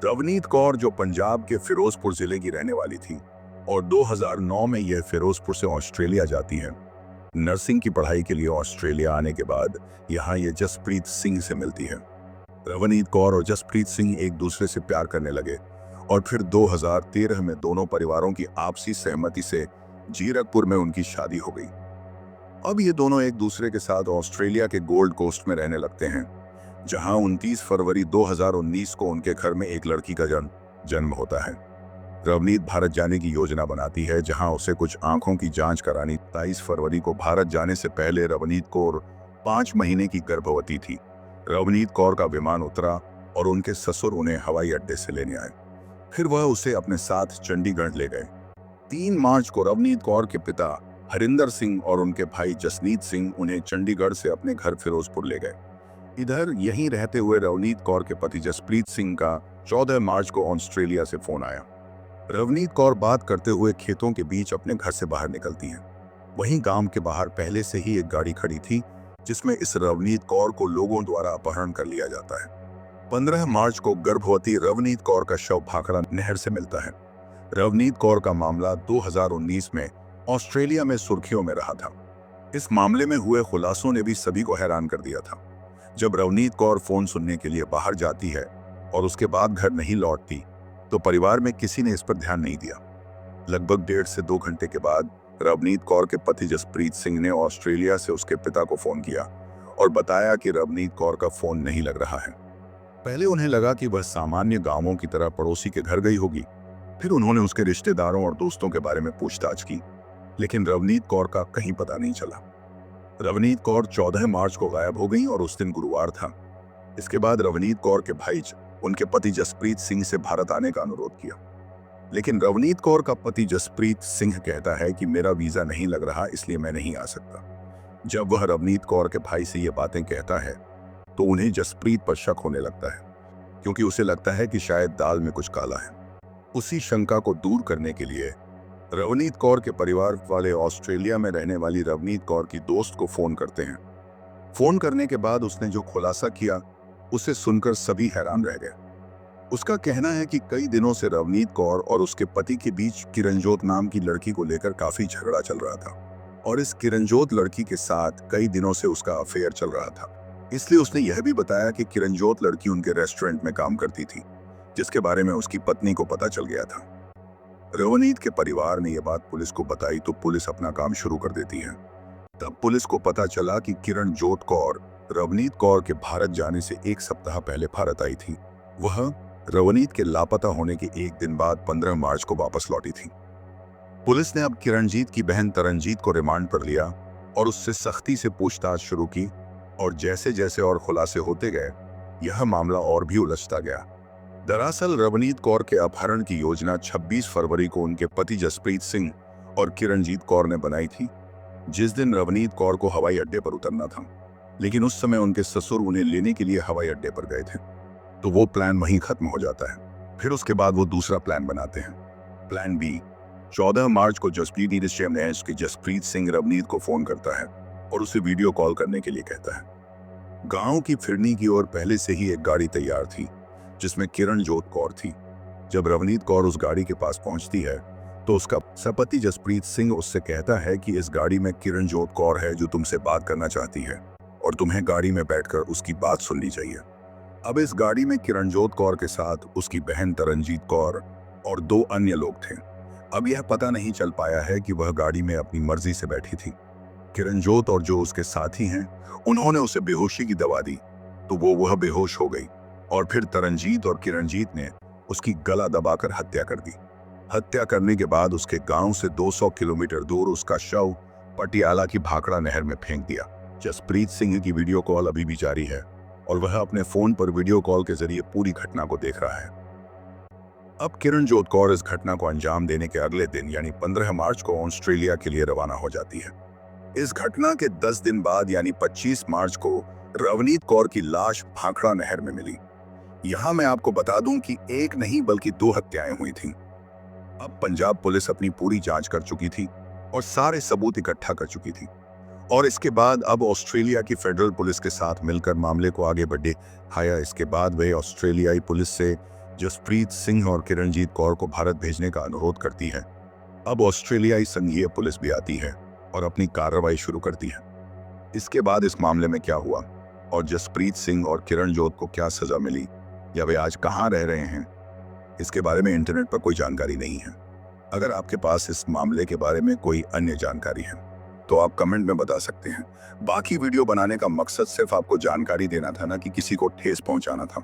रवनीत कौर जो पंजाब के फिरोजपुर जिले की रहने वाली थी और 2009 में यह फिरोजपुर से ऑस्ट्रेलिया जाती है। नर्सिंग की पढ़ाई के लिए ऑस्ट्रेलिया आने के बाद यहाँ ये जसप्रीत सिंह से मिलती है। रवनीत कौर और जसप्रीत सिंह एक दूसरे से प्यार करने लगे और फिर 2013 में दोनों परिवारों की आपसी सहमति से जीरकपुर में उनकी शादी हो गई। अब ये दोनों एक दूसरे के साथ ऑस्ट्रेलिया के गोल्ड कोस्ट में रहने लगते हैं, जहां 29 फरवरी 2019 को उनके घर में एक लड़की का जन्म होता है। रवनीत भारत जाने की योजना बनाती है, जहां उसे कुछ आंखों की जांच करानी। 23 फरवरी को भारत जाने से पहले रवनीत कौर 5 महीने की गर्भवती थी। रवनीत कौर का विमान उतरा और उनके ससुर उन्हें हवाई अड्डे से लेने आए। फिर वह उसे अपने साथ चंडीगढ़ ले गए। 3 मार्च को रवनीत कौर के पिता हरिंदर सिंह और उनके भाई जसनीत सिंह उन्हें चंडीगढ़ से अपने घर फिरोजपुर ले गए। इधर यहीं रहते हुए रवनीत कौर के पति जसप्रीत सिंह का 14 मार्च को ऑस्ट्रेलिया से फोन आया। रवनीत कौर बात करते हुए खेतों के बीच अपने घर से बाहर निकलती हैं। वहीं गांव के बाहर पहले से ही एक गाड़ी खड़ी थी, जिसमें इस रवनीत कौर को लोगों द्वारा अपहरण कर लिया जाता है। 15 मार्च को गर्भवती रवनीत कौर का शव भाखड़ा नहर से मिलता है। रवनीत कौर का मामला 2019 में ऑस्ट्रेलिया में सुर्खियों में रहा था। इस मामले में हुए खुलासों ने भी सभी को हैरान कर दिया था। जब रवनीत कौर फोन सुनने के लिए बाहर जाती है और उसके बाद घर नहीं लौटती, तो परिवार में किसी ने इस पर ध्यान नहीं दिया। लगभग 1.5 से 2 घंटे के बाद रवनीत कौर के पति जसप्रीत सिंह ने ऑस्ट्रेलिया से उसके पिता को फोन किया और बताया कि रवनीत कौर का फोन नहीं लग रहा है। पहले उन्हें लगा कि वह सामान्य गांवों की तरह पड़ोसी के घर गई होगी। फिर उन्होंने उसके रिश्तेदारों और दोस्तों के बारे में पूछताछ की, लेकिन रवनीत कौर का कहीं पता नहीं चला। रवनीत कौर 14 मार्च को गायब हो गई और उस दिन गुरुवार था। इसके बाद रवनीत कौर के भाई उनके पति जसप्रीत सिंह से भारत आने का अनुरोध किया, लेकिन रवनीत कौर का पति जसप्रीत सिंह कहता है कि मेरा वीजा नहीं लग रहा, इसलिए मैं नहीं आ सकता। जब वह रवनीत कौर के भाई से ये बातें कहता है तो उन्हें जसप्रीत पर शक होने लगता है, क्योंकि उसे लगता है कि शायद दाल में कुछ काला है। उसी शंका को दूर करने के लिए रवनीत कौर के परिवार वाले ऑस्ट्रेलिया में रहने वाली रवनीत कौर की दोस्त को फोन करते हैं। फोन करने के बाद उसने जो खुलासा किया, उसे सुनकर सभी हैरान रह गए। उसका कहना है कि कई दिनों से रवनीत कौर और उसके पति के बीच किरणजोत नाम की लड़की को लेकर काफी झगड़ा चल रहा था और इस किरणजोत लड़की के साथ कई दिनों से उसका अफेयर चल रहा था। इसलिए उसने यह भी बताया कि किरणजोत लड़की उनके रेस्टोरेंट में काम करती थी, जिसके बारे में उसकी पत्नी को पता चल गया था। रवनीत के परिवार ने यह बात पुलिस को बताई तो पुलिस अपना काम शुरू कर देती है। तब पुलिस को पता चला कि किरणजोत कौर रवनीत कौर के भारत जाने से 1 सप्ताह पहले भारत आई थी। वह रवनीत के लापता होने के 1 दिन बाद 15 मार्च को वापस लौटी थी। पुलिस ने अब किरणजीत की बहन तरनजीत को रिमांड पर लिया और उससे सख्ती से पूछताछ शुरू की, और जैसे जैसे और खुलासे होते गए, यह मामला और भी उलझता गया। दरअसल रवनीत कौर के अपहरण की योजना 26 फरवरी को उनके पति जसप्रीत सिंह और किरणजीत कौर ने बनाई थी, जिस दिन रवनीत कौर को हवाई अड्डे पर उतरना था, लेकिन उस समय उनके ससुर उन्हें लेने के लिए हवाई अड्डे पर गए थे, तो वो प्लान वहीं खत्म हो जाता है। फिर उसके बाद वो दूसरा प्लान बनाते हैं, प्लान बी। 14 मार्च को जसप्रीत सिंह रवनीत को फोन करता है और उसे वीडियो कॉल करने के लिए कहता है। गांव की फिरनी की ओर पहले से ही एक गाड़ी तैयार थी, जिसमें किरणजोत कौर थी। जब रवनीत कौर उस गाड़ी के पास पहुंचती है तो उसका सपति जसप्रीत सिंह उससे कहता है कि इस गाड़ी में किरणजोत कौर है जो तुमसे बात करना चाहती है और तुम्हें गाड़ी में बैठकर उसकी बात सुननी चाहिए। अब इस गाड़ी में किरणजोत कौर के साथ उसकी बहन तरनजीत कौर और 2 अन्य लोग थे। अब यह पता नहीं चल पाया है कि वह गाड़ी में अपनी मर्जी से बैठी थी। किरणजोत और जो उसके साथी हैं, उन्होंने उसे बेहोशी की दवा दी तो वह बेहोश हो गई, और फिर तरनजीत और किरणजीत ने उसकी गला दबाकर हत्या कर दी। हत्या करने के बाद उसके गांव से 200 किलोमीटर दूर उसका शव पटियाला की भाखड़ा नहर में फेंक दिया। जसप्रीत सिंह की वीडियो कॉल अभी भी जारी है और वह अपने फोन पर वीडियो कॉल के जरिए पूरी घटना को देख रहा है। अब किरणजोत कौर इस घटना को अंजाम देने के अगले दिन यानी 15 मार्च को ऑस्ट्रेलिया के लिए रवाना हो जाती है। इस घटना के 10 दिन बाद यानी 25 मार्च को रवनीत कौर की लाश भाखड़ा नहर में मिली। यहाँ मैं आपको बता दूं कि एक नहीं बल्कि 2 हत्याएं हुई थीं। अब पंजाब पुलिस अपनी पूरी जांच कर चुकी थी और सारे सबूत इकट्ठा कर चुकी थी, और इसके बाद अब ऑस्ट्रेलिया की फेडरल पुलिस के साथ मिलकर मामले को आगे बढ़े। इसके बाद वे ऑस्ट्रेलियाई पुलिस से जसप्रीत सिंह और किरणजीत कौर को भारत भेजने का अनुरोध करती है। अब ऑस्ट्रेलियाई संघीय पुलिस भी आती है और अपनी कार्रवाई शुरू करती है। इसके बाद इस मामले में क्या हुआ और जसप्रीत सिंह और किरणजोत को क्या सजा मिली या वे आज कहाँ रह रहे हैं, इसके बारे में इंटरनेट पर कोई जानकारी नहीं है। अगर आपके पास इस मामले के बारे में कोई अन्य जानकारी है तो आप कमेंट में बता सकते हैं। बाकी वीडियो बनाने का मकसद सिर्फ आपको जानकारी देना था, ना कि किसी को ठेस पहुंचाना था।